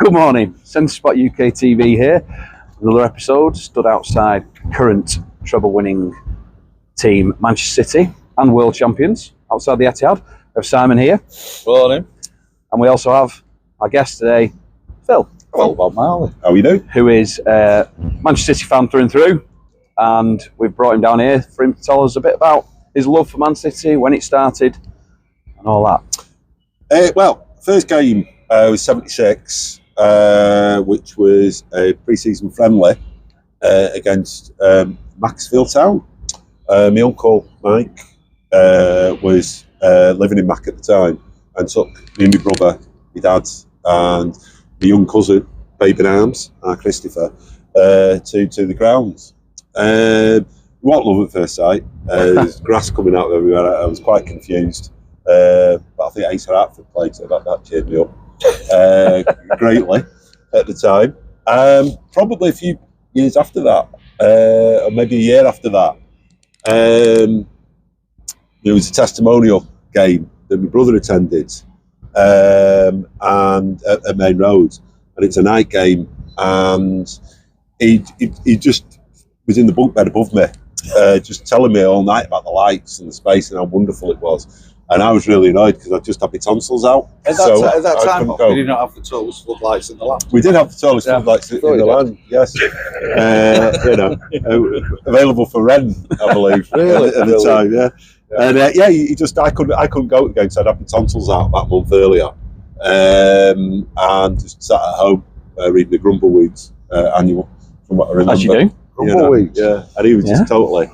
Good morning, Centre Spot UK TV here. Another episode, stood outside current treble-winning team Manchester City and world champions outside the Etihad. We have Simon here. Morning. And we also have our guest today, Phil. Phil Marley. How are you doing? Who is a Manchester City fan through and through. And we've brought him down here for him to tell us a bit about his love for Man City, when it started, and all that. Well, first game was 76, which was a pre-season friendly against Macclesfield Town. My uncle Mike was living in Mac at the time and took me and my brother, my dad, and my young cousin, Babe in Arms, Christopher, to the grounds. What love at first sight. There's grass coming out everywhere. I was quite confused. But I think Ace Hartford played, so that cheered me up greatly at the time. Probably a few years after that, or maybe a year after that, there was a testimonial game that my brother attended and at Main Road, and it's a night game, and he just was in the bunk bed above me, just telling me all night about the lights and the space and how wonderful it was. And I was really annoyed because I just had my tonsils out. At that time, did you not have the totals floodlights in the land? We did have the totals floodlights in the land, yes. Available for rent, I believe, Really? at the time, yeah. And I couldn't go again, so I'd had my tonsils out about a month earlier, and just sat at home reading the Grumbleweeds annual, from what I remember. As you do. Grumbleweeds, yeah. And he was just totally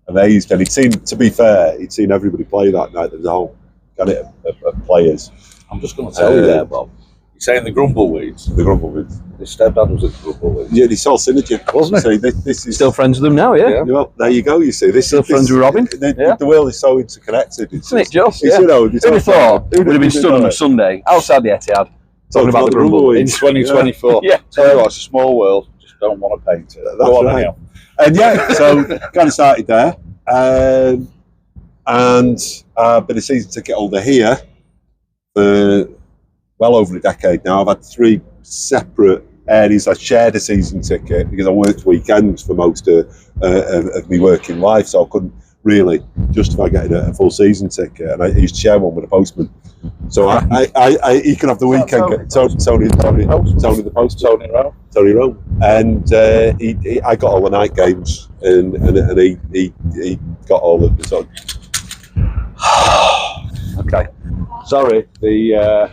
amazed, and to be fair, he'd seen everybody play that night. There was a whole gamut of players. I'm just going to tell you there, Bob. You're saying the Grumbleweeds? The Grumbleweeds. His stepdad was at the Grumbleweeds. Yeah, he saw Synergy, Wasn't he? So this is Still friends with them now, yeah? Well, there you go. You see, Still friends with Robin? The world is so interconnected. Isn't it just? It's, Yeah. Who'd have thought Who'd would have been stood on a Sunday outside the Etihad talking about the Grumbleweeds? In 2024. Yeah. Tell you what, it's a small world. Just don't want to paint it. That's Go on, right. anyhow. And so kind of started there, and I've been a season ticket holder here for well over a decade now. I've had 3 separate areas. I shared a season ticket because I worked weekends for most of my working life, so I couldn't really justify getting a full season ticket, and I used to share one with a postman. So he can have the weekend. Tony Rowe, and I got all the night games, and he got all of the sort of. Okay. Sorry, the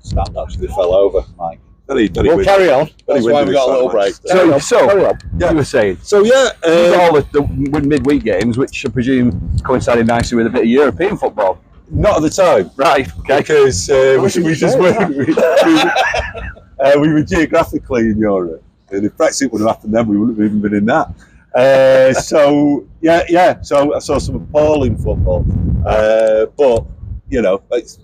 stand actually fell over, Mike. We'll carry on. That's why we've got a little break. So you were saying, So you got all the midweek games, which I presume coincided nicely with a bit of European football. not at the time, Right, okay. because we just weren't. We were geographically in Europe, and if Brexit would have happened then, we wouldn't have even been in that. So I saw some appalling football, but it's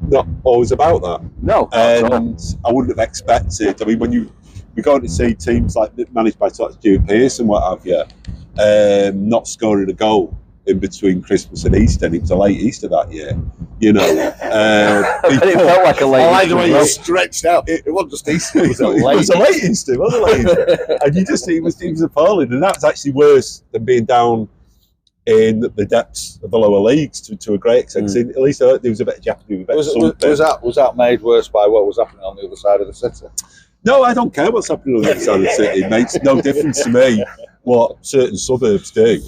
not always about that. No. And I wouldn't have expected. I mean, when we go to see teams like managed by Stuart Pearce and what have you, not scoring a goal in between Christmas and Easter, and it was a late Easter that year. It felt like a late I like the way Easter. you stretched out. It wasn't just Easter, it was a It late was a late Easter, wasn't it? And it was appalling, and that's actually worse than being down in the depths of the lower leagues to a great extent. At least there was a bit of jeopardy. Was that made worse by what was happening on the other side of the city? No, I don't care what's happening on the other side of the city. It makes no difference to me what certain suburbs do.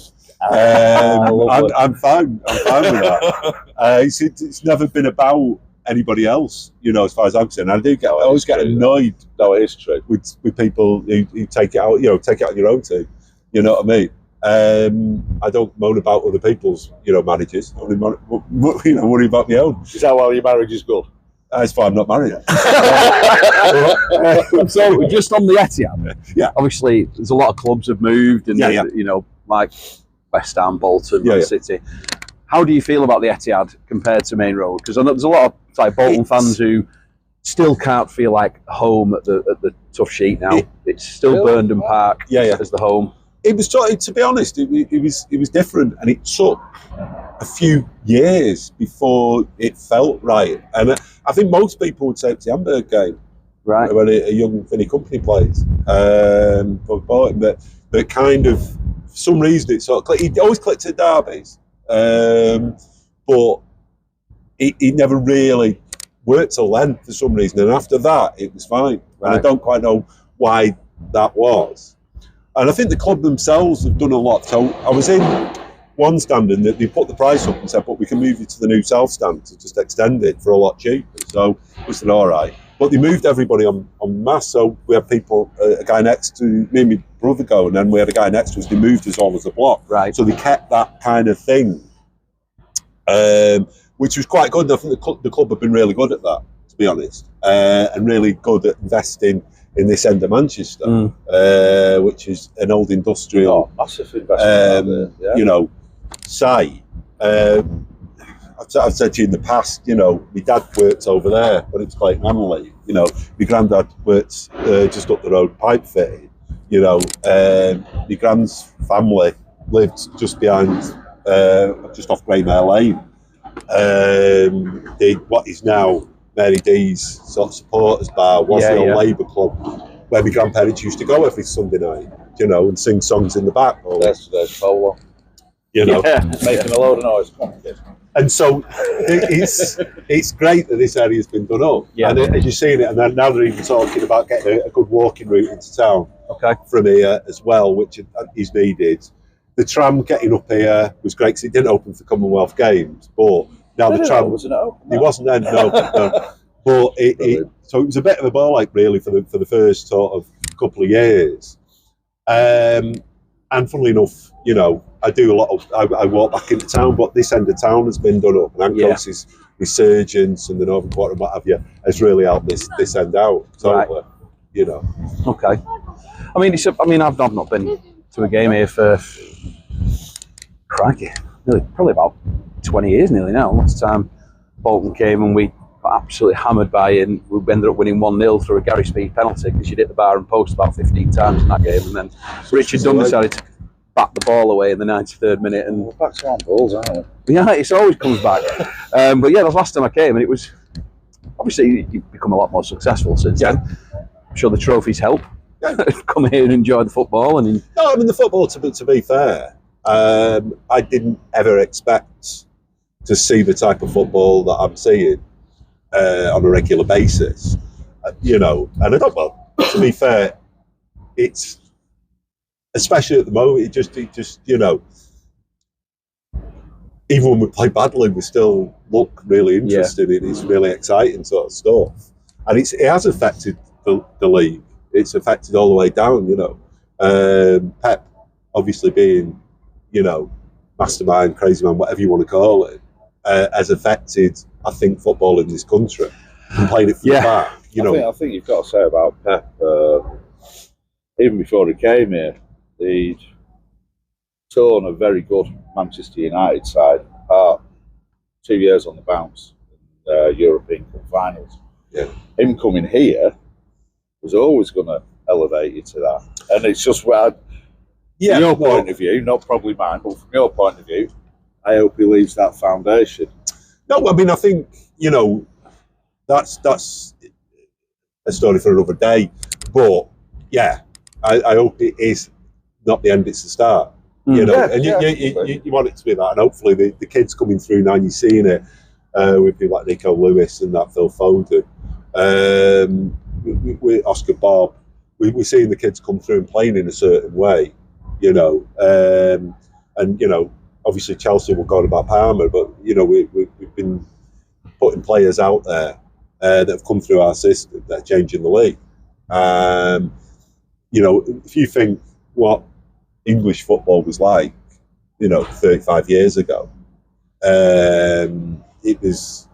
I'm fine with that. It's never been about anybody else, as far as I'm concerned. I always get annoyed. No, it is true. With people who take it out, take it out on your own team. You know what I mean? I don't moan about other people's, managers. I only worry about my own. Is that why your marriage is good? That's why I'm not married. So just on the Etihad, obviously there's a lot of clubs have moved, and like West Ham, Bolton, Man City. How do you feel about the Etihad compared to Main Road? Because I know there's a lot of Bolton fans who still can't feel like home at the Tough Sheet now. It's still Burnden Park as the home. It was, to be honest, it was different, and it took a few years before it felt right. And I think most people would say it's the Hamburg game. Right. When a young Vinnie Company played. But kind of, for some reason, he always clicked at derbies. But he never really worked till then for some reason. And after that, it was fine. Right. And I don't quite know why that was. And I think the club themselves have done a lot. So I was in one stand and they put the price up and said, but we can move you to the new South stand to just extend it for a lot cheaper. So we said, all right. But they moved everybody on mass. So we had people, a guy next to me and my brother go, and then we had a guy next to us. They moved us all as a block. Right. So they kept that kind of thing, which was quite good. I think the club have been really good at that, to be honest, and really good at investing in this end of Manchester, which is an old industrial, massive investment. You know, site. I've said to you in the past, you know, my dad worked over there when it was Clayton Hamley. You know, my granddad worked just up the road pipe fitting. You know, my grand's family lived just behind, just off Greymare Lane. What is now Mary D's sort of supporters bar was the old Labour club where my grandparents used to go every Sunday night, you know, and sing songs in the back. There's Polo. You know, making a load of noise. Come on, kid. And so it's great that this area's been done up. Yeah. And as you've seen it, and then now they're even talking about getting a good walking route into town from here as well, which is needed. The tram getting up here was great because it didn't open for Commonwealth Games, but now the tram wasn't open. It wasn't then, no. But so it was a bit of a ball ache really for the first sort of couple of years. And funnily enough, you know, I do a lot of, I walk back into town, but this end of town has been done up, and Ancos's resurgence and the Northern Quarter and what have you has really helped this end out. So, you know. Okay. I mean, I've not been to a game here for, crikey, probably about 20 years nearly now. Last time Bolton came and we got absolutely hammered by it, and we ended up winning 1-0 through a Gary Speed penalty because you'd hit the bar and post about 15 times in that game, and then Richard Dunn decided to bat the ball away in the 93rd minute. And we're back to our balls, aren't we? Yeah, it always comes back. But yeah, the last time I came, and it was obviously you've become a lot more successful since then. I'm sure the trophies help. Come here and enjoy the football. No, I mean the football. To be fair, I didn't ever expect to see the type of football that I'm seeing on a regular basis. You know, and I don't. Well, to be fair, it's. Especially at the moment, it just you know, even when we play badly, we still look really interested. It's really exciting sort of stuff, and it has affected the league. It's affected all the way down, you know. Pep, obviously being, you know, mastermind, crazy man, whatever you want to call it, has affected, I think, football in this country. And playing it from the back, you know. I think you've got to say about Pep, even before he came here, he'd torn a very good Manchester United side apart 2 years on the bounce in European Cup finals. Yeah. Him coming here was always going to elevate you to that. And it's just from your point of view, not probably mine, but from your point of view, I hope he leaves that foundation. No, I mean, I think, you know, that's a story for another day. But, yeah, I hope it is not the end, it's the start. You know, and you want it to be that, and hopefully the kids coming through now, and you're seeing it with people like Nico Lewis and that Phil Foden, with Oscar Bob, we're seeing the kids come through and playing in a certain way, you know, and you know, obviously Chelsea will go on about Palmer, but you know, we've been putting players out there that have come through our system that are changing the league. You know, if you think what English football was like, you know, 35 years ago, it was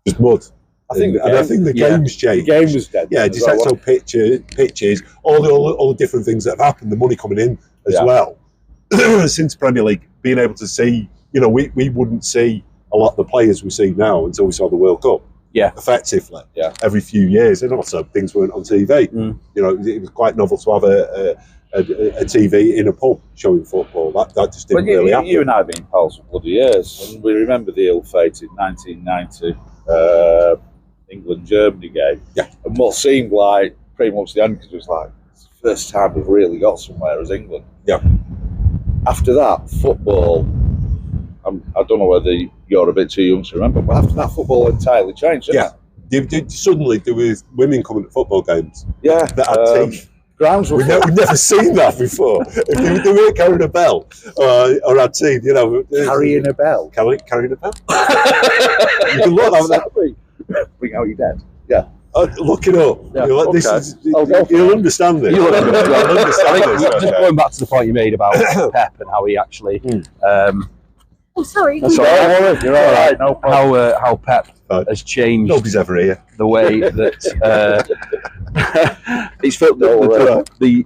just mud. I think the game's changed. The game was dead. Yeah, de facto pitches, all the different things that have happened, the money coming in as well. Since Premier League, being able to see, you know, we wouldn't see a lot of the players we see now until we saw the World Cup. Yeah, effectively. Yeah, every few years, and also things weren't on TV. You know, it was quite novel to have a TV in a pub showing football. That just didn't really happen. You and I have been pals for bloody years, and we remember the ill-fated 1990 England-Germany game. Yeah. And what seemed like pretty much the end, because it was like, it's the first time we've really got somewhere as England. Yeah. After that, football, I don't know whether you're a bit too young to remember, but after that, football entirely changed, didn't it? Suddenly there was women coming to football games. Yeah. That had teeth. Grounds were We've never seen that before. If they weren't carrying a bell or had teeth, you know. carrying a bell. Carrying a bell. You can look at that. Bring out your dad. Yeah. Look it up. Yeah. This Okay. is, you'll understand this. You'll understand this. Just going back to the point you made about Pep and how he actually. Oh, sorry. That's all right. You're all right. No problem. How Pep has changed. Nobody's ever here. The way that he's felt the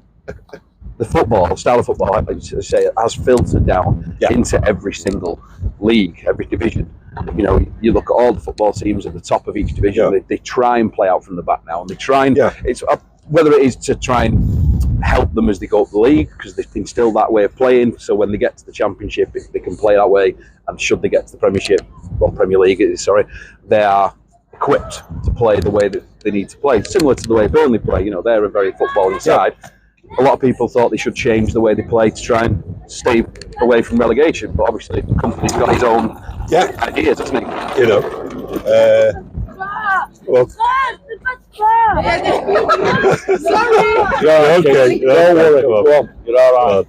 football style of football, I say, has filtered down into every single league, every division. You know, you look at all the football teams at the top of each division. They try and play out from the back now, and they try and it's whether it is to try and help them as they go up the league, because they've been still that way of playing, so when they get to the Championship they can play that way, and should they get to the Premier League, sorry, they are equipped to play the way that they need to play, similar to the way Burnley play. You know, they're a very footballing side. A lot of people thought they should change the way they play to try and stay away from relegation, but obviously the company's got his own ideas, hasn't he? You know, well, You're okay. Don't worry. Go on. You're all right.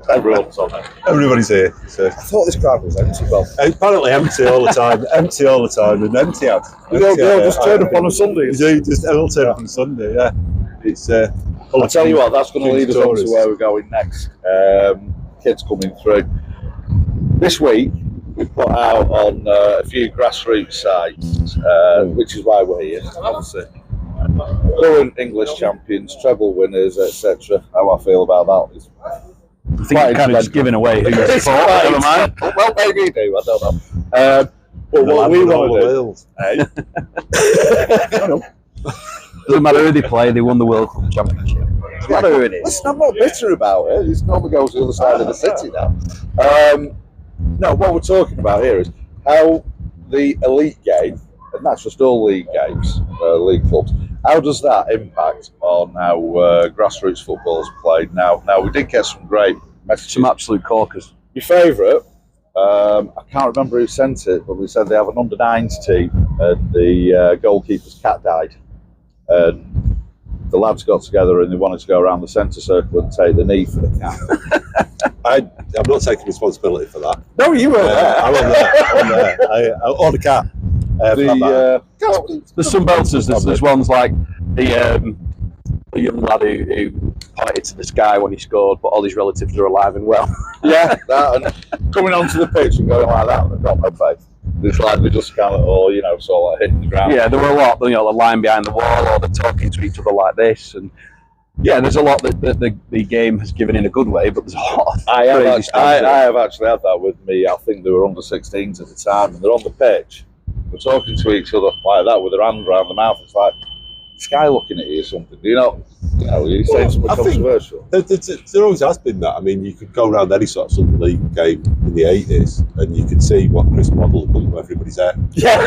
Everyone's on it. Everybody's here. So. I thought this crowd was empty, Bob. Apparently empty all the time. Empty all the time, and empty out. They all just turn up on a Sunday. They'll turn up on Sunday. Yeah, it's. I'll tell you what. That's going to lead us on to where we're going next. Kids coming through. This week we put out on a few grassroots sites, which is why we're here. Obviously, current English champions, treble winners, etc. How I feel about that is. I think you're kind of just giving away who you support. Never mind. Well, maybe you do. I don't know. But what we want to do. Doesn't matter who they play, they won the World Cup Championship. Doesn't matter who it is. Listen, I'm not bitter about it. It normally goes to the other side of the city now. No, what we're talking about here is how the elite game, and that's just all league games, league clubs, how does that impact on how grassroots football is played now? Now, we did get some great messages. Some absolute corkers. Your favourite, I can't remember who sent it, but we said they have an under-9s team and the goalkeeper's cat died. And the lads got together and they wanted to go around the centre circle and take the knee for the cat. I'm not taking responsibility for that. No, you were there. I'm on there. Or the cat. There's some belters. There's ones like the young lad who pointed to the sky when he scored, but all his relatives are alive and well. Yeah, that, and coming onto the pitch and going like that, they've got no faith. It's like they just kind of, sort of hitting the ground. Yeah, there were a lot. The line behind the wall, or they're talking to each other like this, and there's a lot that the game has given in a good way, but there's a lot. I have actually had that with me. I think they were under 16s at the time, and they're on the pitch. We're talking to each other like that with their hand around the mouth. It's like, this guy looking at you or something. You're saying something controversial. There always has been that. I mean, you could go around any sort of Sunday League game in the 80s and you could see what Chris Waddle had done to everybody's hair. Yeah.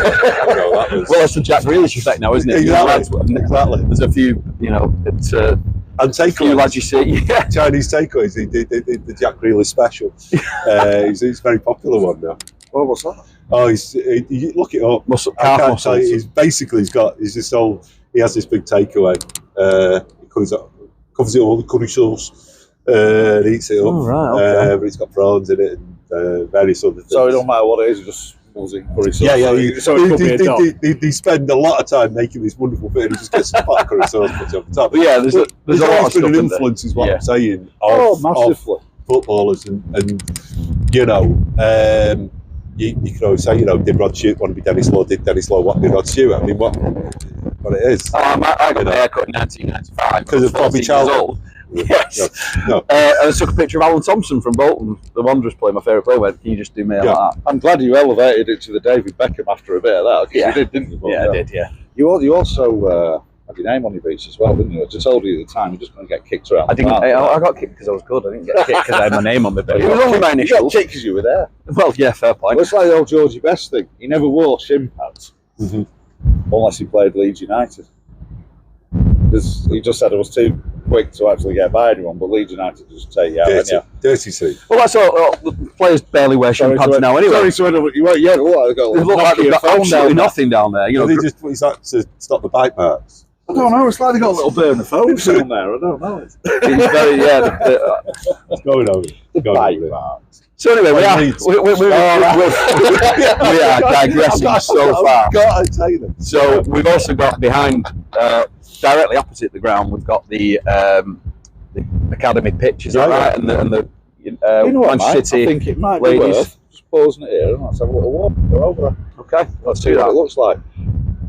Well, that's the Jack Grealish effect now, isn't it? Exactly. There's a few, and takeaways. Lads you see, Chinese takeaways. The Jack Grealish special. It's a very popular one now. Well, what's that? Oh, you look it up. Calf muscles. He has this big takeaway. He covers it all the curry sauce and eats it up. Oh, right, okay. But it's got prawns in it and various other things. So it don't matter what it is, it just smells in curry sauce. Yeah. They spend a lot of time making this wonderful thing. He just gets some pot of curry sauce put on the top. But yeah, there's a lot of stuff an influence, is what I'm saying. Massively. Of footballers and you can always say, did Rod Stewart want to be Dennis Law? Did Dennis Law want to be Rod Stewart? I mean, what it is. I got a haircut in 1995 because of Bobby Charlton. Yes. No. I took a picture of Alan Thompson from Bolton, the Wanderers player, my favourite player. Went, can you just do me like that? I'm glad you elevated it to the David Beckham after a bit of that. Yeah. You did, didn't you? Yeah, I did. Yeah. You also Had your name on your boots as well, didn't you? I just told you at the time, you're just going to get kicked around. I got kicked because I was good. I didn't get kicked because I had my name on the boot. It was only my initials. You got kicked because you were there. Well, yeah, fair point. Well, it's like the old Georgie Best thing. He never wore shin pads unless he played Leeds United. Because he just said it was too quick to actually get by anyone, but Leeds United just take you out. Dirty suit. Well, that's all. The players barely wear shin pads now anyway. Sorry, you won't. Yeah, they look like they've got absolutely nothing down there. You know, they just is that to stop the bite marks? I don't know. It's like they got a little burn of foam down there. I don't know. It's very It's going over. The bite marks. So anyway, we are digressing so far. Got to take them. So we've also got behind, directly opposite the ground, we've got the academy pitch. Is that right? And the you know what, Manchester City I think it might ladies. be worth just pausing it here and let's have a little walk. Go over there. Okay, let's do See that. what it looks like.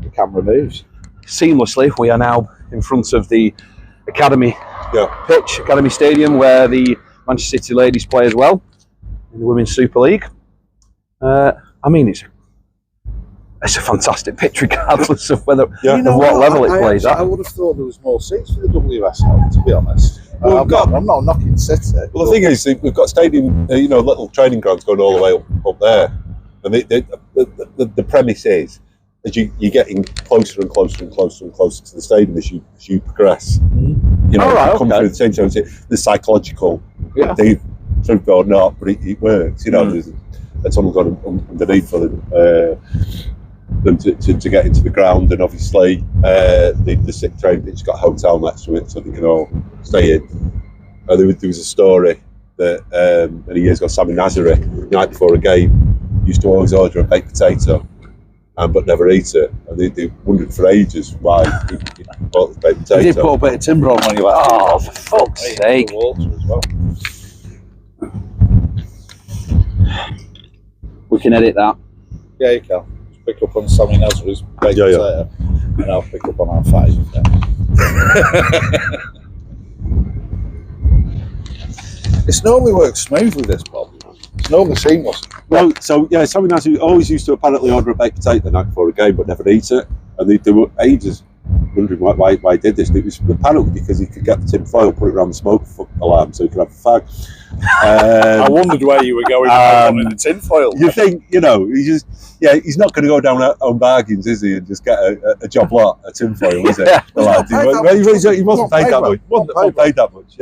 The camera moves. Seamlessly, we are now in front of the academy pitch, academy stadium, where the Manchester City ladies play as well in the Women's Super League. I mean, it's a fantastic pitch, regardless of whether what level it plays at. I would have thought there was more seats for the WSL, to be honest. Well, I'm not knocking City. Well, the thing is, we've got stadium, little training grounds going all the way up there, and the premise is that you're getting closer and closer and closer and closer to the stadium as you progress. You know, come through the same. So the psychological, thing, truth or not, but it works. You know, it's only got underneath for them to get into the ground, and obviously the sick train pitch got a hotel next to it, so they can all stay in. There was a story that many years ago, Sammy Nazari, the night before a game, used to always order a baked potato, but never eat it. And they wondered for ages why he bought the baked potato. You did put a bit of timber on when you went. Oh, for fuck's sake! Water as well. We can edit that. Yeah, you can. Pick up on Sammy Nazari's baked potato, and I'll pick up on our fight. It's normally works smoothly, this Bob. It's normally seamless. Well, so Sammy Nazari always used to apparently order a baked potato the night before a game, but never eat it. And they were ages wondering why he did this. And it was apparently because he could get the tin foil, put it around the smoke alarm, so he could have a fag. I wondered where you were going with the tin foil. You think, he's not going to go down on bargains, is he, and just get a job lot, a tin foil, is it? He wasn't paid that much. Wasn't paid that much,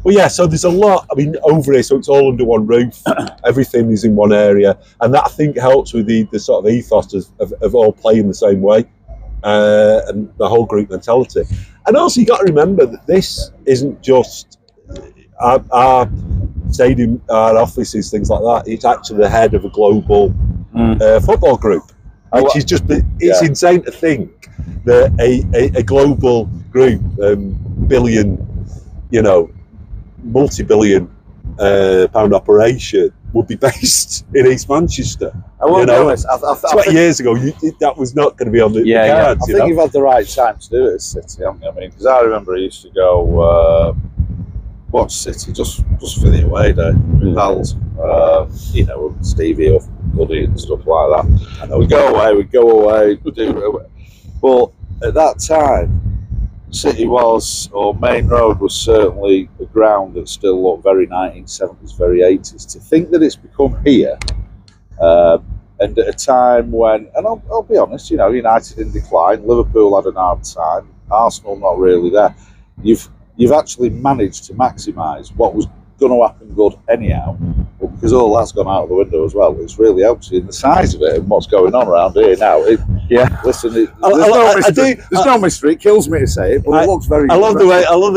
Well, yeah, so there's a lot, over here, so it's all under one roof. Everything is in one area. And that, I think, helps with the sort of ethos of all playing the same way. And the whole group mentality. And also, you got to remember that this isn't just our stadium, our offices, things like that. It's actually the head of a global football group, which is it's insane to think that a global group, billion, multi-billion pound operation would be based in East Manchester. I won't be honest. 20 years ago, that was not going to be on the cards. I think you've had the right time to do it at City, haven't you? Because I remember I used to go watch City just for the away day with pals, with Stevie or Goody and stuff like that. And we'd go away, we'd do it. But at that time, City or Main Road was certainly a ground that still looked very 1970s, very 80s. To think that it's become here, and at a time when, and I'll be honest, United in decline, Liverpool had an hard time, Arsenal not really there. You've actually managed to maximise what was going to happen good anyhow, but because all that's gone out of the window as well, it's really helps you in the size of it and what's going on around here now. Listen, there's no mystery. It kills me to say it, but it looks very. I love the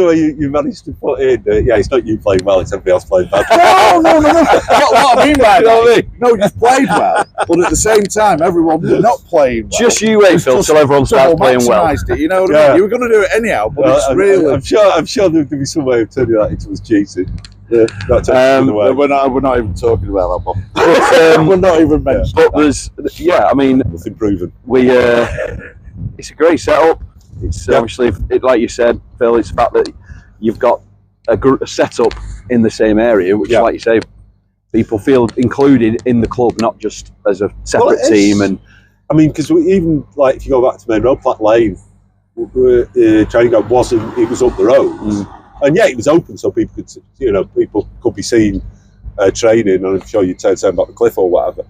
way you managed to put in. It's not you playing well; it's everybody else playing bad. No. What I mean by that? No, you've played well, but at the same time, everyone not playing well. Just you wait, Phil, till everyone starts playing well. It, you know what I mean? You were going to do it anyhow, but it's really. I'm sure there'd be some way of turning that into us cheating. Yeah, we're not even talking about that, Bob. But, we're not even mentioning. But there's, nothing proven. It's a great setup. It's obviously, like you said, Phil. It's the fact that you've got a setup in the same area, which, like you say, people feel included in the club, not just as a separate team. And because even if you go back to Main Road, Platt Lane training ground wasn't. It was up the road, and yeah, it was open, so people could be seen training. And I'm sure you'd say the same about the Cliff or whatever.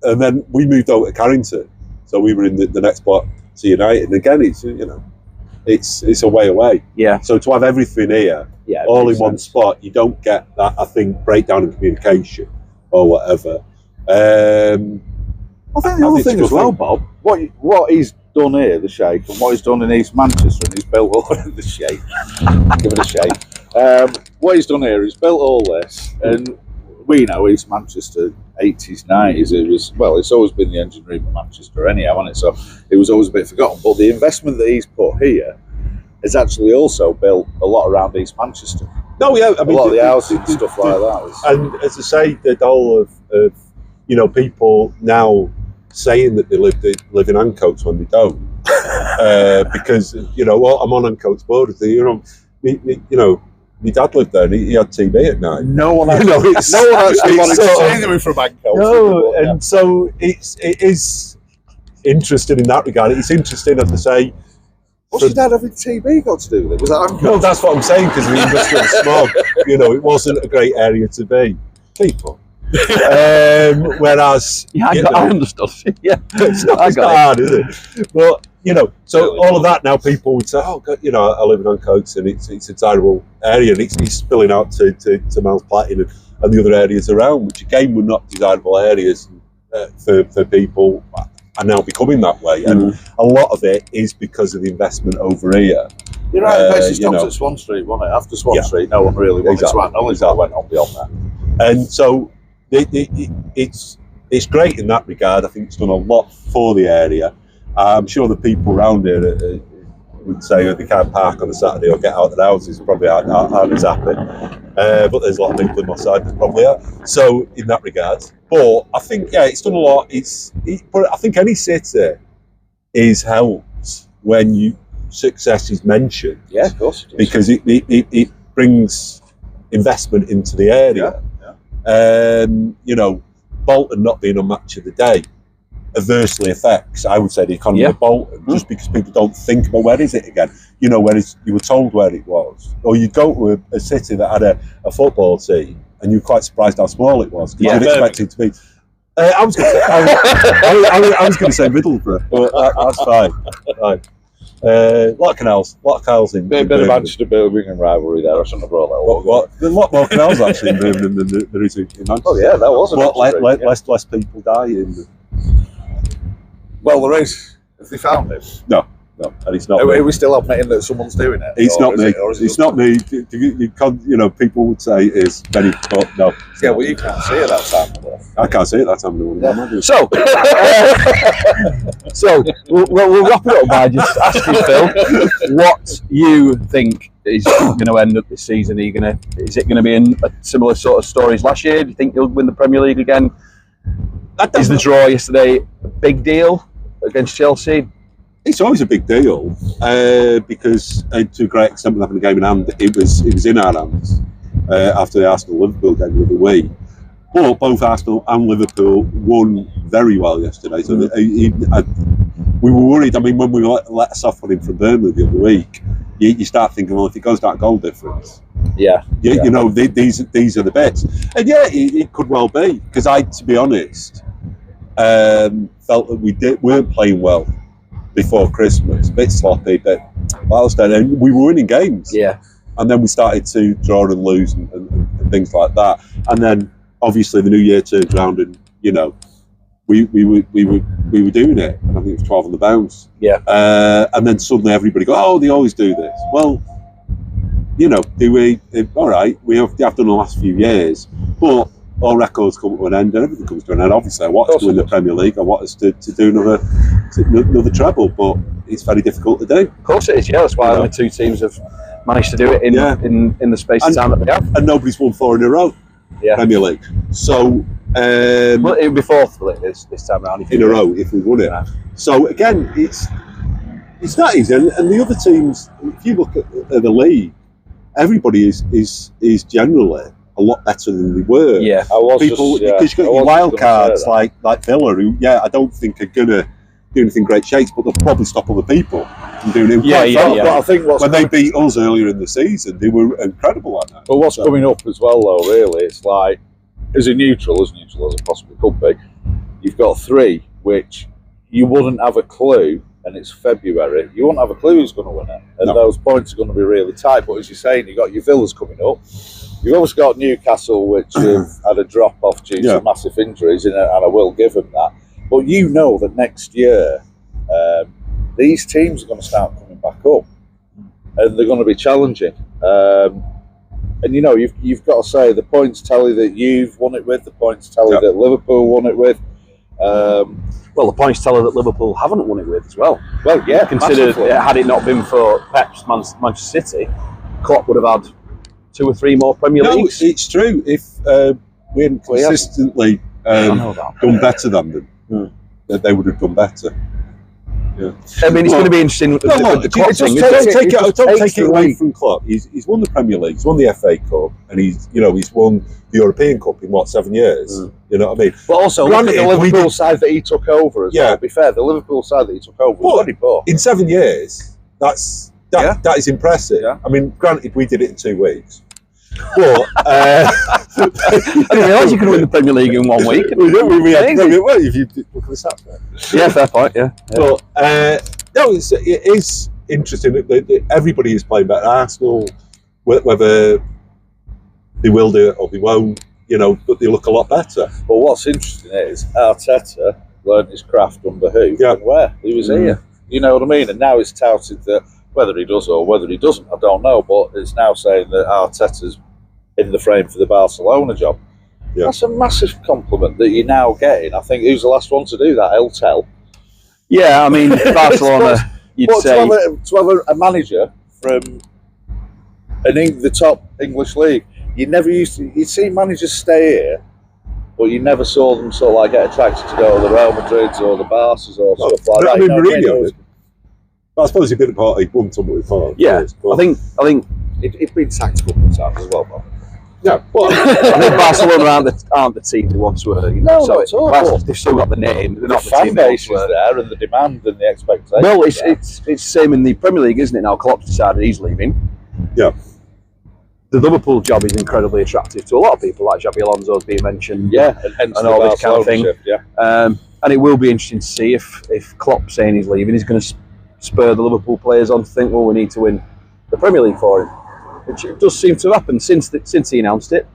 And then we moved over to Carrington, so we were in the next block to United. And again, it's a way away. Yeah. So to have everything here, all in one spot, you don't get that. I think breakdown in communication or whatever. I think the other thing as well, Bob, what he's done here, the Sheikh, and what he's done in East Manchester, and he's built all the Sheikh. Give it a shake. What he's done here, he's built all this, and we know East Manchester, 80s, 90s, it's always been the engine room of Manchester anyhow, hasn't it? So it was always a bit forgotten. But the investment that he's put here has actually also built a lot around East Manchester. No, yeah, I mean, a lot of the houses and stuff like that. And as I say, the whole of people now saying that they live in Ancoats when they don't, because I'm on Ancoats board. My dad lived there and he had TV at night. No one actually wanted to see me from Ancoats. No, and so it is interesting in that regard. It's interesting, as I say. What's your dad having TV got to do with it? Was that Ancoats? No, that's what I'm saying, because the industrial smog, it wasn't a great area to be. People. Whereas I understood. Yeah, it's not hard, is it? But so all of that now, people would say, "Oh, God, I live in Ancoats and it's a desirable area, and it's spilling out to Miles Platting and the other areas around, which again were not desirable areas for people, are now becoming that way, and a lot of it is because of the investment over here." You're right. It basically stops at Swan Street, wasn't it? After Swan Street, no one really wanted to acknowledge that went on beyond that, and so. It's great in that regard. I think it's done a lot for the area. I'm sure the people around here would say they can't park on a Saturday or get out of their houses probably aren't as happy. But there's a lot of people in my side that probably are. So in that regard, but I think it's done a lot. But I think any city is helped when success is mentioned. Yeah, of course. Because it brings investment into the area. Bolton not being on match of the day adversely affects, I would say, the economy of Bolton, just because people don't think about where is it again. Whereas you were told where it was, or you'd go to a city that had a football team, and you were quite surprised how small it was because you'd expect it to be. I was going to say Middlesbrough, but that's fine. Right. A lot of canals in. Bit of Manchester Birmingham rivalry there. I shouldn't have brought that up. There's a lot more canals actually in Birmingham than there is in Manchester. Oh yeah, that was less people die in. Well, there is. If they found him. No, and it's not. Are we still admitting that someone's doing it? It's not me. It's not me. People would say it is many, but no. Yeah, well, you can't see it that time. I can't see it that time. So we'll wrap it up by just asking Phil what you think is going to end up this season. Is it going to be in a similar sort of story as last year? Do you think you'll win the Premier League again? Is the draw yesterday a big deal against Chelsea? It's always a big deal because to a great extent, with having a game in hand, it was in our hands after the Arsenal-Liverpool game the other week. But both Arsenal and Liverpool won very well yesterday. So we were worried. I mean, when we let us off on him from Burnley the other week, you start thinking, well, if it goes that goal difference, these are the bets. And it could well be, because I, to be honest, felt that we weren't playing well before Christmas, a bit sloppy, but and we were winning games. Yeah. And then we started to draw and lose and things like that. And then obviously the new year turned around and we were doing it. And I think it was 12 on the bounce. Yeah. And then suddenly everybody go, oh, they always do this. Well, all right, we have done the last few years, but all records come to an end and everything comes to an end. Obviously, I want us to win the Premier League. I want us to do another treble, but it's very difficult to do. Of course it is, yeah. That's why only two teams have managed to do it in the space of time that they have. And nobody's won 4 in a row, Premier League. So, it would be fourth this time around. In a row, if we won it. Yeah. So, again, it's not easy. And the other teams, if you look at the league, everybody is generally a lot better than they were. Yeah, because you've got your wild cards like Villa, who I don't think are gonna do anything great shakes, but they'll probably stop other people from doing it. But I think when they beat us earlier in the season, they were incredible at that. But what's coming up as well, though, really, it's like, as neutral as it possibly could be, you've got 3 which you wouldn't have a clue, and it's February, you wouldn't have a clue who's going to win it. And those points are going to be really tight. But as you're saying, you've got your Villas coming up. You've obviously got Newcastle, which have had a drop-off due to massive injuries, and I will give them that. But you know that next year, these teams are going to start coming back up, and they're going to be challenging. And you know, you've got to say the points tally that you've won it with, the points tally that Liverpool won it with. Well, the points teller that Liverpool haven't won it with as well. Well, yeah, consider had it not been for Pep's Manchester City, Klopp would have had 2 or 3 more Premier Leagues. No, it's true. If we hadn't consistently done better than them, that they would have done better. Yeah. I mean, it's going to be interesting with the Klopp thing. Don't take it away from Klopp. He's won the Premier League, he's won the FA Cup, and he's won the European Cup in 7 years. You know what I mean? But also, look at the Liverpool side that he took over as well. To be fair, the Liverpool side that he took over was very poor. In 7 years, that is impressive. Yeah. I mean, granted, we did it in 2 weeks. But I didn't realise you could win the Premier League in 1 week. We had if you look at the stats there. Yeah, fair point. Yeah. But no, it is interesting that everybody is playing better. Arsenal, whether they will do it or they won't, but they look a lot better. But what's interesting is Arteta learned his craft under who and where. He was here. You know what I mean? And now it's touted that whether he does or whether he doesn't, I don't know. But it's now saying that Arteta's in the frame for the Barcelona job. Yeah. That's a massive compliment that you're now getting. I think who's the last one to do that? Eltel. Yeah, I mean Barcelona. You'd say to have a manager from the top English league. You'd see managers stay here, but you never saw them sort of like get attracted to go to the Real Madrids or the Barças or stuff like that. I mean, Mourinho. I suppose he did part. He won some with part. Yeah, I think it's been tactical sometimes as well, man. Yeah, but I think Barcelona aren't the team they once were. No, not at all. They've still got the name. They're not the the team fan base is there, and the demand and the expectation. Well, it's the same in the Premier League, isn't it? Now Klopp's decided he's leaving. Yeah. The Liverpool job is incredibly attractive to a lot of people, like Xabi Alonso's being mentioned. Yeah, and all this kind of thing. Yeah. And it will be interesting to see if Klopp saying he's leaving is going to spur the Liverpool players on to think, well, we need to win the Premier League for him. Which it does seem to have happened since he announced it.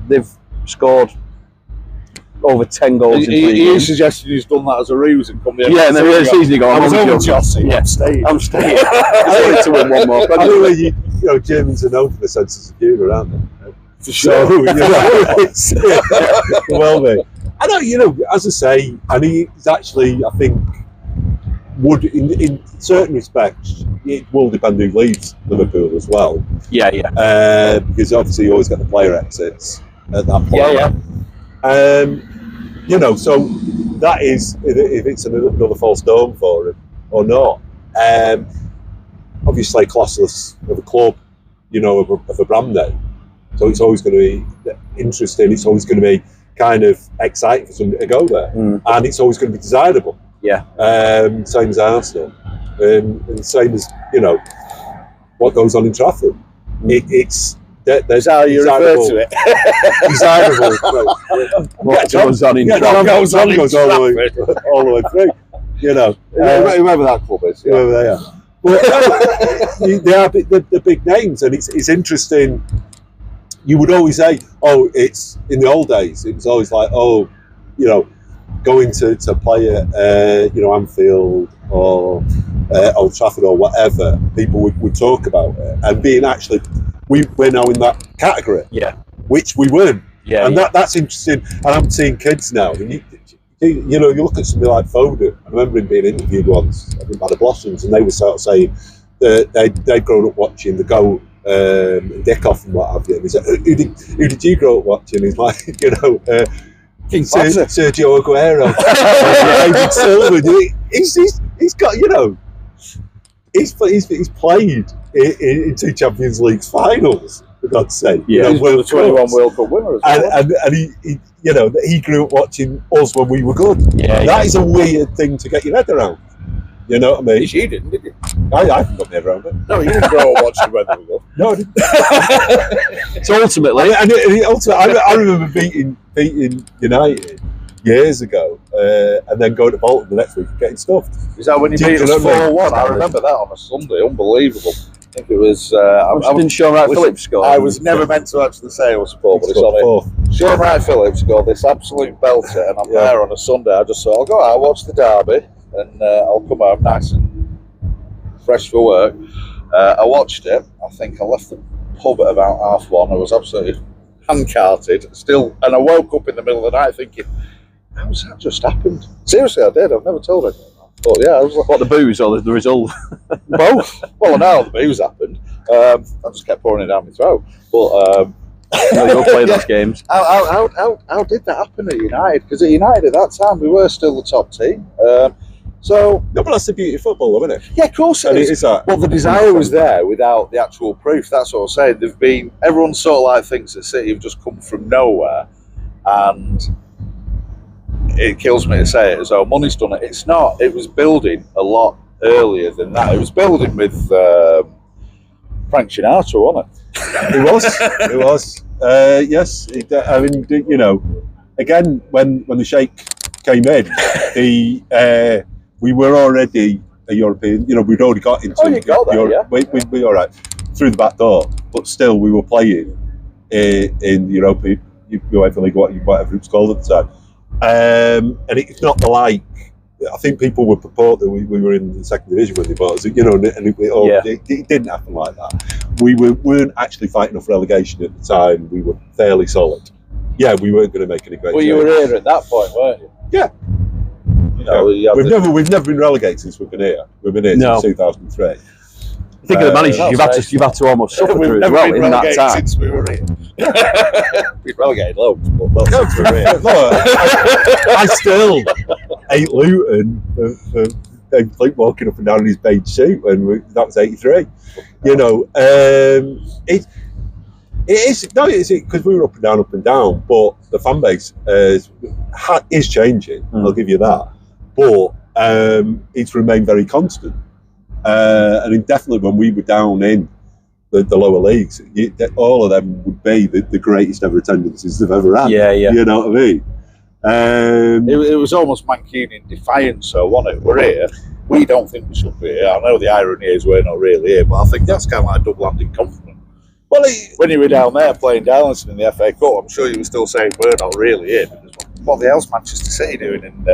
They've scored over 10 goals in 3 games. He's suggested he's done that as a ruse and come the end of the season he goes, I'm staying. I'm staying. I need to win one more. I know Germans are known for the sense of humour, aren't they? For sure. Well, mate. I know, as I say, and he's actually, I think, would in certain respects it will depend who leaves Liverpool as well. Yeah. Because obviously you always get the player exits at that point. Yeah. So that is if it's another false dome for him or not. Obviously, classless of a club, of a brand name. So it's always going to be interesting. It's always going to be kind of exciting for somebody to go there, and it's always going to be desirable. Yeah. Same as Arsenal, and same as what goes on in Trafford. It's there's how you refer to it. Desirable. What goes on in Trafford goes all the way through. Whoever that club is. Yeah. Whoever they are. Well, they are the big names, and it's interesting. You would always say, "Oh, it's in the old days." It was always like, "Oh, going to play at Anfield or Old Trafford or whatever." People would talk about it, and being actually, we're now in that category. Yeah, which we weren't. Yeah, and that's interesting. And I'm seeing kids now. And you look at somebody like Foden. I remember him being interviewed once, I think by the Blossoms, and they were sort of saying that they'd grown up watching the GOAT. Dickoff and what have you. And he said, who did you grow up watching? He's like, Sergio Aguero, David Silva. He's got, he's played in 2 Champions League finals, for God's sake. Yeah, he's the 21 World Cup winner as well. And he grew up watching us when we were good. Yeah, that is a weird thing to get your head around. You know what I mean? You didn't, did you? I haven't got my head around it. No, you didn't grow up watching Weather we Go. No, I didn't. So ultimately, I remember beating United years ago, and then going to Bolton the next week and getting stuffed. Is that when you beat us 4-1? I remember that on a Sunday. Unbelievable. I think it was. didn't Sean Wright Phillips score? I was never meant to actually say I was support, but it's on it. Sean Wright Phillips scored this absolute belter, and I'm there on a Sunday. I just thought, I'll go out, watch the derby, and I'll come home nice and fresh for work. I watched it. I think I left the pub at about 1:30. I was absolutely hand-carted still, and I woke up in the middle of the night thinking, how's that just happened? Seriously, I did. I've never told anyone. But yeah, I was like, what, the booze or the result? both. Well, I know the booze happened. I just kept pouring it down my throat. But you'll play those games. How did that happen at United? Because at United at that time we were still the top team. So no, but that's the beauty of football, isn't it? Yeah, of course it is. That. Well, the desire was there without the actual proof. That's what I'm saying. Everyone sort of like thinks that City have just come from nowhere, and it kills me to say it as though money's done it. It's not. It was building a lot earlier than that. It was building with Frank Sinatra, wasn't it? It was. Yes. I mean, you know, again, when the Sheikh came in, we were already a European. You know, we'd already got into Europe. We all right through the back door, but still we were playing in European UEFA League, whatever it's called at the time. And it's not the like. I think people would purport that we were in the second division when they bought us, you know, and it didn't happen like that. We weren't actually fighting off relegation at the time. We were fairly solid. Yeah, we weren't going to make any great. Well, you were here at that point, weren't you? Yeah. We've never been relegated since we've been here. We've been here since 2003. I think of the managers you've had to almost suffer through as well in that time. Since we were here. We've relegated loads, but not since we were here. I still hate Luton for Dave walking up and down in his beige suit, and that was '83. You know, it is because we were up and down, but the fan base is changing. I'll give you that, but it's remained very constant. And definitely when we were down in the lower leagues, all of them would be the greatest ever attendances they've ever had. Yeah. You know what I mean? It was almost Mancunian defiance, so wasn't it? We're here. We don't think we should be here. I know the irony is we're not really here, but I think that's kind of like double-handed compliment. Well, when you were down there playing Darlington in the FA Cup, I'm sure you were still saying we're not really here. What the hell's Manchester City doing in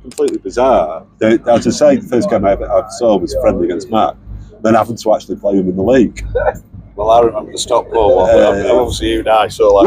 completely bizarre. As I say, the first game I saw was friendly against Mac, then having to actually play him in the league. Well, I remember the Stockport one, but obviously you and I saw like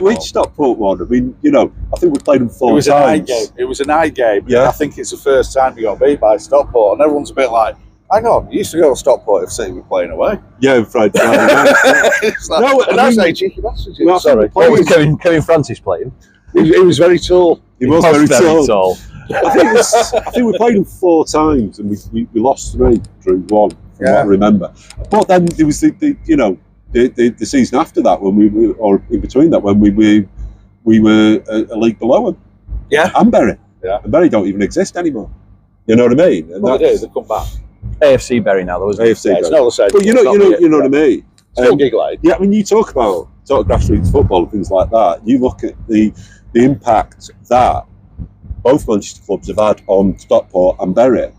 which Stockport one? I mean, you know, I think we played them 4 times. It was a night game. Yeah. I think it's the first time you got beat by Stockport, and everyone's a bit like, hang on, you used to go to Stockport if City were playing away. Yeah, Friday night. It's like, no, and that's cheeky bastards. Well, sorry. What was Kevin Francis playing? He was very tall. He was very tall. I think we played him 4 times and we lost 3, drew 1, from what I remember. But then there was the season after that when or in between that when we were a league below him. Yeah. And Bury. Yeah. And Bury don't even exist anymore. You know what I mean? And well, they do. They come back. AFC Bury now, though, isn't it? AFC Bury. It's not the same. But you know what I mean? Still gig-like. Yeah, I mean, you talk about grassroots football and things like that. You look at the impact that both Manchester clubs have had on Stockport and Bury,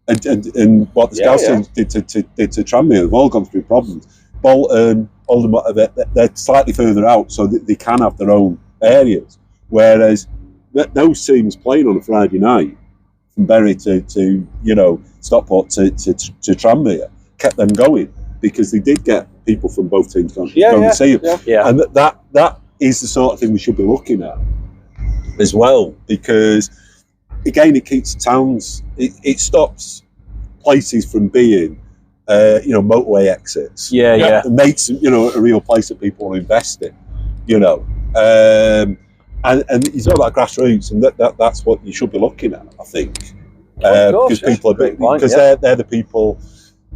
and what the Scouts did to Tranmere. They've all gone through problems. Bolton, Oldham, they're slightly further out, so they can have their own areas. Whereas those teams playing on a Friday night, from Bury to Stockport to Tranmere, kept them going because they did get people from both teams going to see them. Yeah. And that is the sort of thing we should be looking at as well, because again, it keeps towns, it stops places from being motorway exits. It makes a real place that people want to invest in. And you talk about grassroots, and that's what you should be looking at, I think, because people they're the people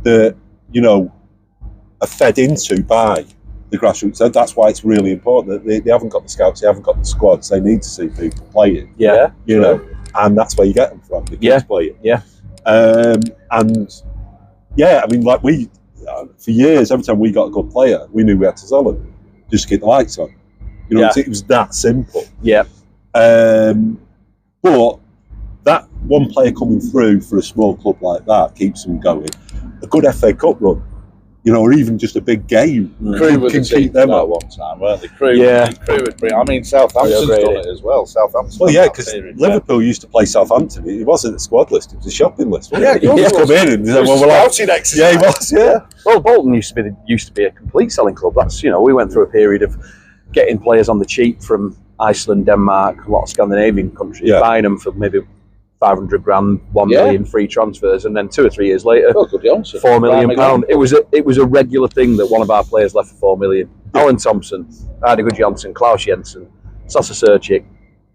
that are fed into by the grassroots. That's why it's really important that they haven't got the scouts, they haven't got the squads. They need to see people playing. Yeah. and that's where you get them from. The kids playing. Yeah. And yeah, I mean, like for years, every time we got a good player, we knew we had to sell them just to keep the lights on. You know, it was that simple. Yeah. But that one player coming through for a small club like that keeps them going. A good FA Cup run, you know, or even just a big game. Crew would keep them at one time, weren't they? Crew would bring. I mean, Southampton's done it as well. Southampton. Well, yeah, because Liverpool used to play Southampton. It wasn't a squad list; it was a shopping list. Yeah, he used to come in and say, "Well, we're like, yeah, he was, yeah." Well, Bolton used to be a complete selling club. That's, you know, we went through a period of getting players on the cheap from Iceland, Denmark, a lot of Scandinavian countries, buying them for maybe 500 grand, 1 million free transfers, and then 2 or 3 years later, £4 million. It was a regular thing that one of our players left for £4 million. Alan Thompson, Heidegger Johnson, Klaus Jensen, Sasa Sercic,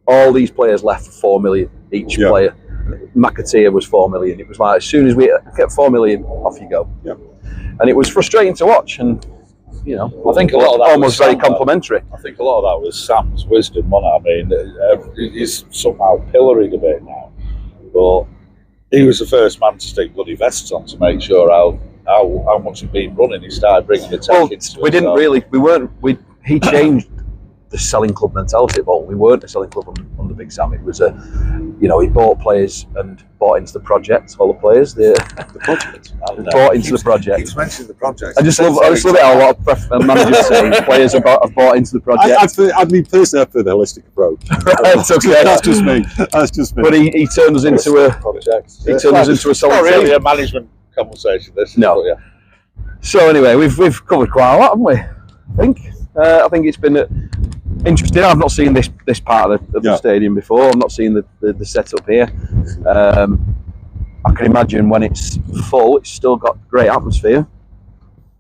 all these players left for £4 million each player. McAteer was £4 million. It was like, as soon as we get £4 million, off you go. Yeah. And it was frustrating to watch, and you know, I think a lot of that almost very complimentary. I think a lot of that was Sam's wisdom, wasn't it? I mean, he's somehow pilloried a bit now, but he was the first man to stick bloody vests on to make sure how much had been running. He started bringing the tech into it. He changed the selling club mentality at Bolton. We weren't a selling club under Big Sam. It was he bought players and bought into the project. All the players, the project, bought into the project. Keeps mentioning the project. I just love it. A lot of managers say players have bought into the project. I mean, personally, I prefer the holistic approach. Right, okay. That's just me. That's just me. But he turned us into a project. He turned us into a selling. Not really a management conversation. No. So anyway, we've covered quite a lot, haven't we? I think it's been interesting. I've not seen this part of the stadium before. I've not seen the setup here. I can imagine when it's full, it's still got great atmosphere.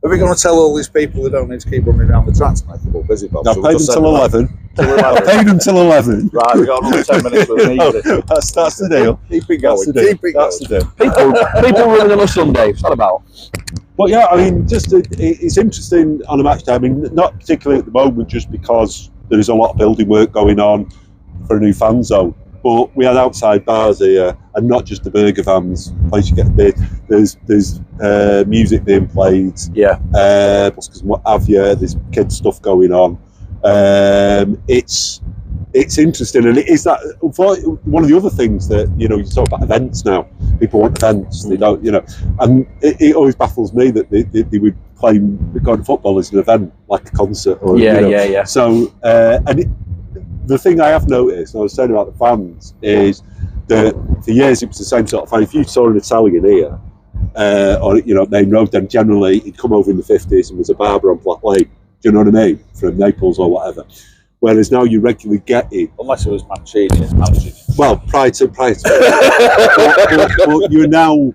Are we going to tell all these people they don't need to keep running around the track to make them all busy, Bob? I paid them till 11. I paid them till 11. Right, we've got another 10 minutes with me. That's the deal. Keep it going. That's the deal. People running on a Sunday, what's that about? Well, yeah, I mean, it's interesting on a match day. I mean, not particularly at the moment, just because there is a lot of building work going on for a new fan zone. But we had outside bars here, and not just the burger vans, place you get a bit. There's music being played. Yeah. Because what have you? There's kids stuff going on. It's interesting, and it is that one of the other things that you talk about events now. People want events. They don't, and it always baffles me that they would claim going to football as an event, like a concert. Or, yeah. So the thing I have noticed, and I was saying about the fans, is that for years it was the same sort of fan. If you saw an Italian here, or Main Road, then generally he'd come over in the 50s and was a barber on Black Lake. Do you know what I mean? From Naples or whatever. Whereas now you regularly get it, unless it was Mancini. Well, prior to but you're now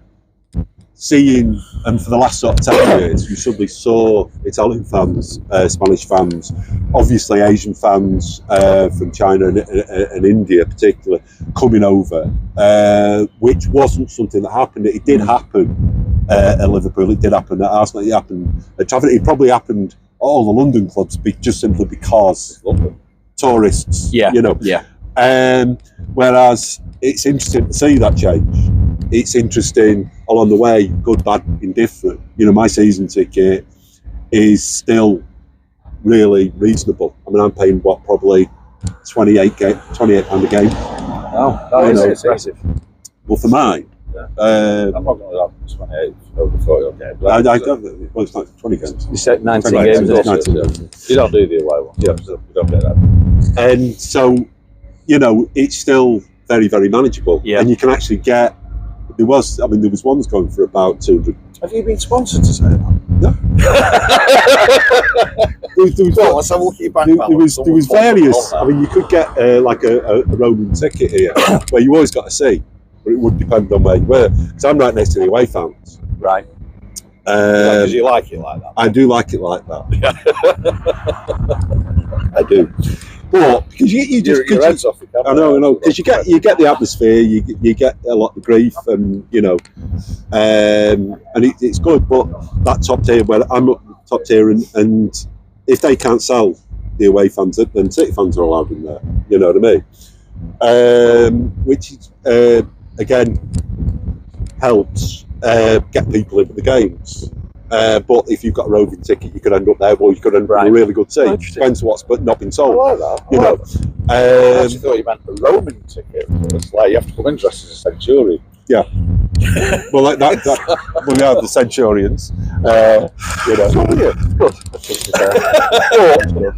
seeing, and for the last sort of 10 years, you suddenly saw Italian fans, Spanish fans, obviously Asian fans from China and India particularly, coming over, which wasn't something that happened. It did happen at Liverpool, it did happen at Arsenal, it happened at Trafford, it probably happened at all the London clubs, just simply because tourists, whereas it's interesting to see that change. It's interesting along the way, good, bad, indifferent. My season ticket is still really reasonable. I mean, I'm paying probably £28 a game. Oh, that is impressive. Well, for mine, I'm not going to have 28 over 40 games. I don't. Well, it's like 20 games. You said 19 games. 19 games. You don't do the away one. Yeah, you don't get that. And so, it's still very, very manageable. Yeah. And you can actually get. There was ones going for about 200. Have you been sponsored to say that? No. Let's have a look at your bank balance. There was various. I mean, you could get like a roaming ticket here, where you always got a seat, but it would depend on where you were. Because I'm right next to the away fans. Right. Because you like it like that. I do like it like that. I do. But because you just your head's off the camera. I know, because you get the atmosphere, you get a lot of grief, and and it's good. But that top tier, where I'm up top tier, and if they can't sell the away fans, then City fans are allowed in there. You know what I mean? which is, again helps get people into the games. But if you've got a roving ticket, you could end up there, or you could end up in a really good team. Depends what's not been sold. I like that. You know. I actually thought you meant a roaming ticket. It's like you have to come in dressed as a centurion. Yeah. Well, like that we have the Centurions. You know.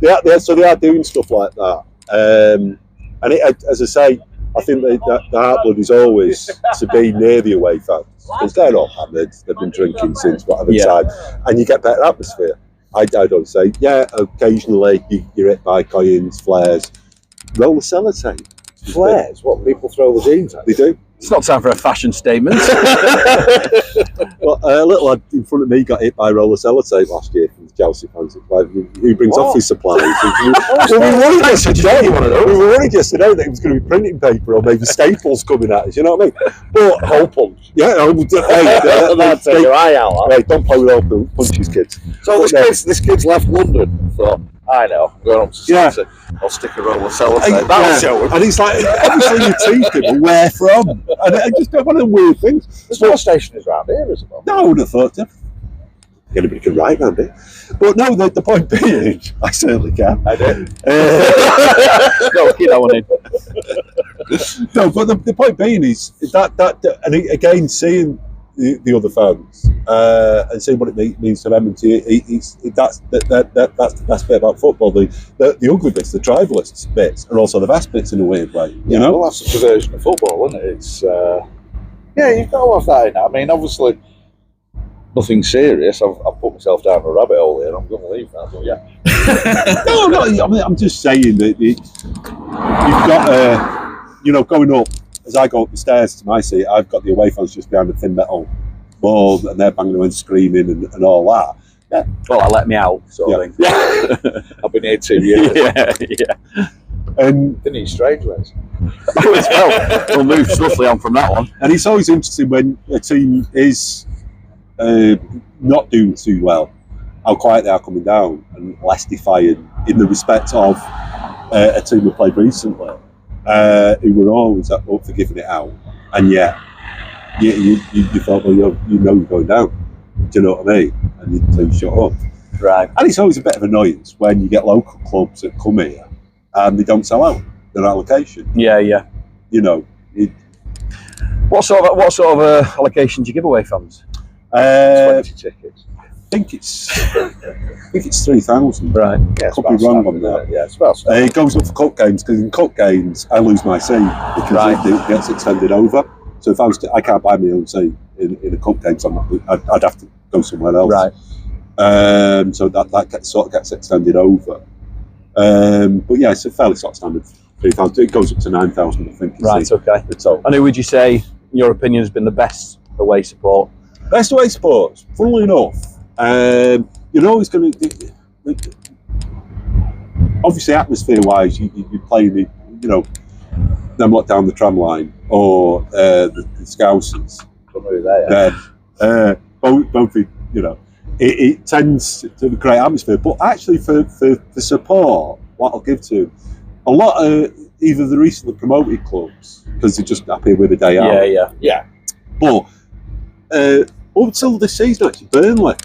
Good. So they are doing stuff like that. And as I say, I think the heartblood is always to be near the away fans, because they're not hammered. They've been drinking since whatever time, and you get better atmosphere. I don't say, occasionally you're hit by coins, flares, roll the sellotape. Flares? What, people throw the jeans at? They do. It's not time for a fashion statement. Well, a little lad in front of me got hit by roller sellotape last year from the Chelsea fans. Who brings off his supplies? We were worried yesterday that it was going to be printing paper or maybe staples coming at us. You know what I mean? But hole punch. Yeah, That's your eye out. Hey, don't play with hole punches, kids. So this kid's left London and thought, I know, I'm going up to City. I'll stick a roll of sellotape. That'll show him. And it's like, obviously you tease people, where from? And I just one of the weird things. The sports station is around here, isn't it? No, I would have thought so. Anybody can write around here. But no, the point being, I certainly can. I do. No, keep that one in. No, but the point being is that and again, seeing the other fans and seeing what it means to them, and that's the best bit about football. The ugly bits, the tribalist bits, are also the best bits in a weird way. You know, well, that's the perversion of football, isn't it? It's you've got to have that in. I mean, obviously, nothing serious. I've put myself down a rabbit hole here. I'm going to leave that, but yeah. No. I mean, I'm just saying that you've got going up. As I go up the stairs to my seat, I've got the away fans just behind the thin metal wall, and they're banging around, screaming, and all that. Yeah. Well, let me out, sort of thing. Yeah. I've been here 2 years. Yeah. And didn't he strange ways? We'll move swiftly on from that one. And it's always interesting when a team is not doing too well, how quiet they are coming down, and less defiant in the respect of a team we played recently. Who were always up for giving it out, and yet you thought, well, you're going down. Do you know what I mean? And you shut up. Right. And it's always a bit of annoyance when you get local clubs that come here and they don't sell out their allocation. Yeah. You know. What sort of allocation do you give away fans? 20 tickets. I think it's 3,000. Right. Yeah, could be wrong on that. Yeah, it's about it goes up for cup games, because in cup games I lose my seat because it gets extended over. So if I can't buy my own seat in a cup game, so I'd have to go somewhere else. Right. So that gets extended over. But yeah, it's a fairly sort of standard 3,000. It goes up to 9,000, I think. Right. Okay. And who would you say, in your opinion, has been the best away support? Best away support, funnily enough. You're always going to, obviously, atmosphere-wise, you're playing, them lot down the tram line, or the Scousers. Both, it tends to be a great atmosphere. But actually, for support, what I'll give to a lot of either the recently promoted clubs, because they're just happy with a day out. Yeah. But up until this season, actually, Burnley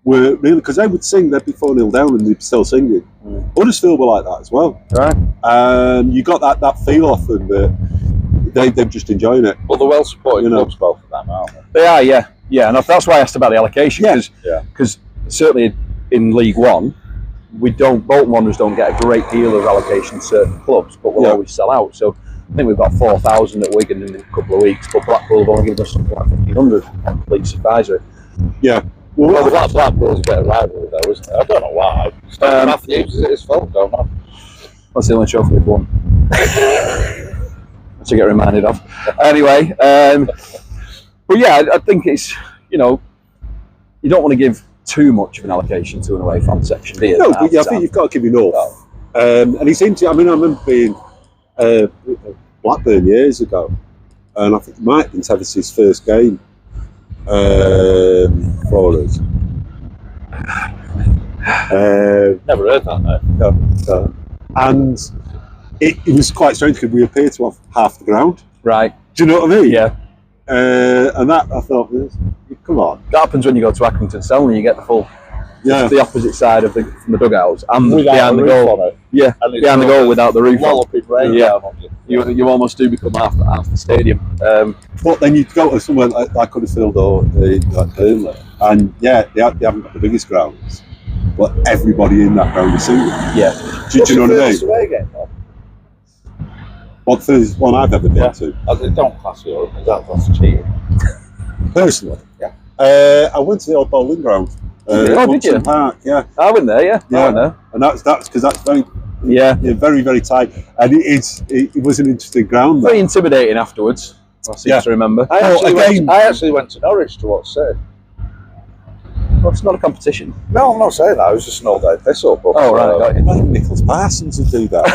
were really, because they would sing, they'd be 4-0 down and they'd be still singing. Huddersfield were like that as well. Right. You got that feel off them that they're just enjoying it. Well, they're well supported clubs, both of them, aren't they? They are, yeah. And that's why I asked about the allocation, because certainly in League One, Bolton Wanderers don't get a great deal of allocation to certain clubs, but we'll always sell out. So I think we've got 4,000 at Wigan in a couple of weeks, but Blackpool have only given us something like 1,500 on complete advisory. Yeah. Well, Blackpool's a bit of rivalry though, isn't it? I don't know why. Matthews, is it his fault? Don't know. That's the only trophy we've won. To get reminded of. Anyway, but yeah, I think it's, you don't want to give too much of an allocation to an away fan section, do you? No, but I think you've got to give enough. And it's interesting, I remember being Blackburn years ago, and I think it might have been Tevis's first game for us. Never heard that, no. And it was quite strange because we appeared to have half the ground. Right. Do you know what I mean? Yeah. And that, I thought, come on. That happens when you go to Accrington Selly, you get the full, the opposite side of from the dugouts and behind the goal. Yeah, behind the goal without the roof on. You almost do become half the stadium. But then you go to somewhere like Huddersfield or like Burnley, and they haven't got the biggest grounds, but everybody in that ground is suited. Yeah. Do you know what I mean? What the first one I've ever been to? Don't class it up, that's cheating. Personally? Yeah. I went to the old bowling ground. Did you? Park, yeah. I went there, yeah. I went there. And that's because that's very, very, very tight. And it was an interesting ground. Very intimidating afterwards, I seem to remember. I actually went to Norwich to watch it. Well, it's not a competition. No, I'm not saying that. It was just an all-day piss-up. Oh, right. Got you. I think Nicholas Parsons would do that.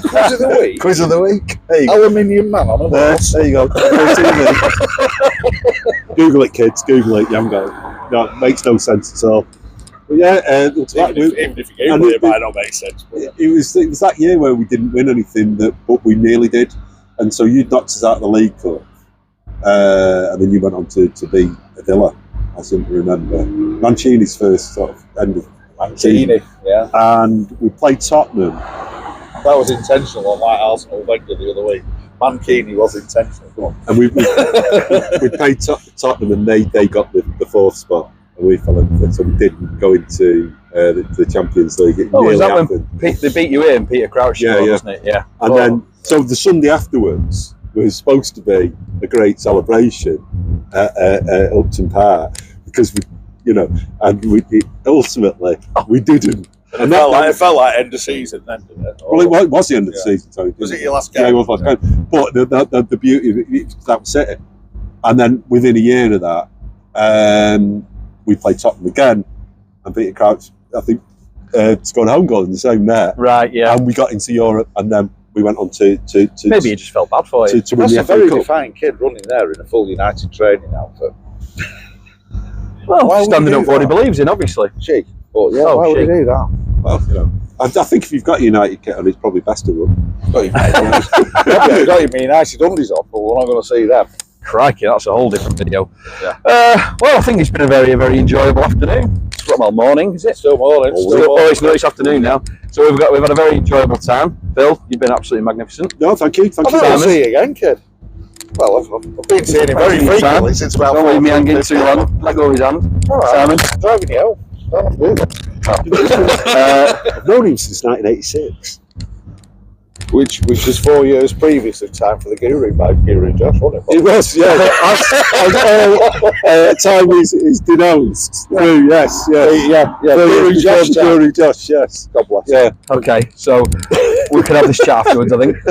Quiz of the week? Quiz of the week. There you go. Aluminium man on a bus. There you go. Google it, kids. Google it. You haven't got it. No, it makes no sense at all. But yeah, even if you Google it, it might not make sense. It was that year where we didn't win anything, but we nearly did. And so you knocked us out of the League Cup. And then you went on to be a Villa. I seem to remember Mancini's first sort of end of Mancini, yeah. And we played Tottenham. That was intentional, unlike Arsenal Wenger the other week. Mancini was intentional. And we played Tottenham, and they got the fourth spot, and we fell in fifth, so we didn't go into the Champions League. It was that happened. When they beat you in? Peter Crouch, wasn't it? Yeah. And then so the Sunday afterwards was supposed to be a great celebration at Upton Park, because ultimately we didn't. And it felt like end of season then, didn't it? Well, it was the end of the season. So was it your last game? Yeah, it was last game. But the beauty of it, that was it. And then within a year of that, we played Tottenham again, and Peter Crouch, I think, scored a home goal in the same net. Right, yeah. And we got into Europe, and then we went on to maybe he just felt bad for you. To win the FA Cup. That's a very defined kid running there in a full United training outfit. Well, standing up for what he believes in, obviously. Cheek. But yeah, why would he do that? Well, I think if you've got a United kit on, it's probably best to run. Got your United undies on, but we're not going to see them. Crikey, that's a whole different video. Yeah. Well, I think it's been a very, very enjoyable afternoon. Well, morning, is it? Still morning. It's afternoon now. So we've had a very enjoyable time. Phil, you've been absolutely magnificent. No, thank you. I'll see you again, kid. Well, I've been seeing him very frequently since about. Don't leave me hanging too long. Let go of his hand. All right. Simon. Driving you home. Don't have to do that. I've known him since 1986. Which was 4 years previous of Time for the Guru by Guru Josh, wasn't it? It was, yeah. Time is denounced. Yes, Guru Josh, yes. God bless. Yeah. Okay, so we can have this chat afterwards, I think.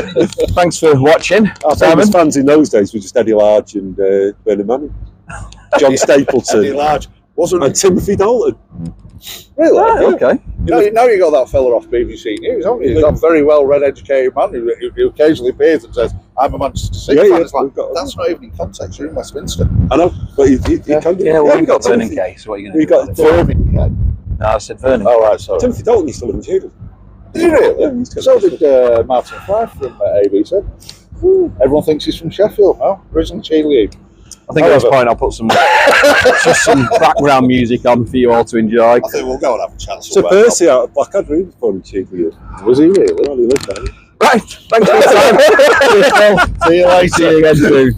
Thanks for watching. Our famous fans in those days were just Eddie Large and Bernard Manning. John Stapleton. Eddie Large. And Timothy Dalton. Really? Right, okay. Now you got that fella off BBC News, haven't you? He's that very well-read, educated man who occasionally appears and says, "I'm a Manchester City fan." It's like, that's not even in context. You're in Westminster. I know, but you can do. Yeah, well, we got Vernon Kay, so what are you going to do? We got Vernon Kay. No, I said Vernon. Oh, right, sorry. Timothy Dalton used to live in Tudor. Did he really? Yeah, so did Martin Fife from ABC. Everyone thinks he's from Sheffield now. Originally cheerleader. I think at this point I'll put some background music on for you all to enjoy. I think we'll go and have a chat. So Percy out of Blackadder, he was born in Cheadle. Was he really? Well, he lived there. Right, thanks for your time. See you later. See you again soon.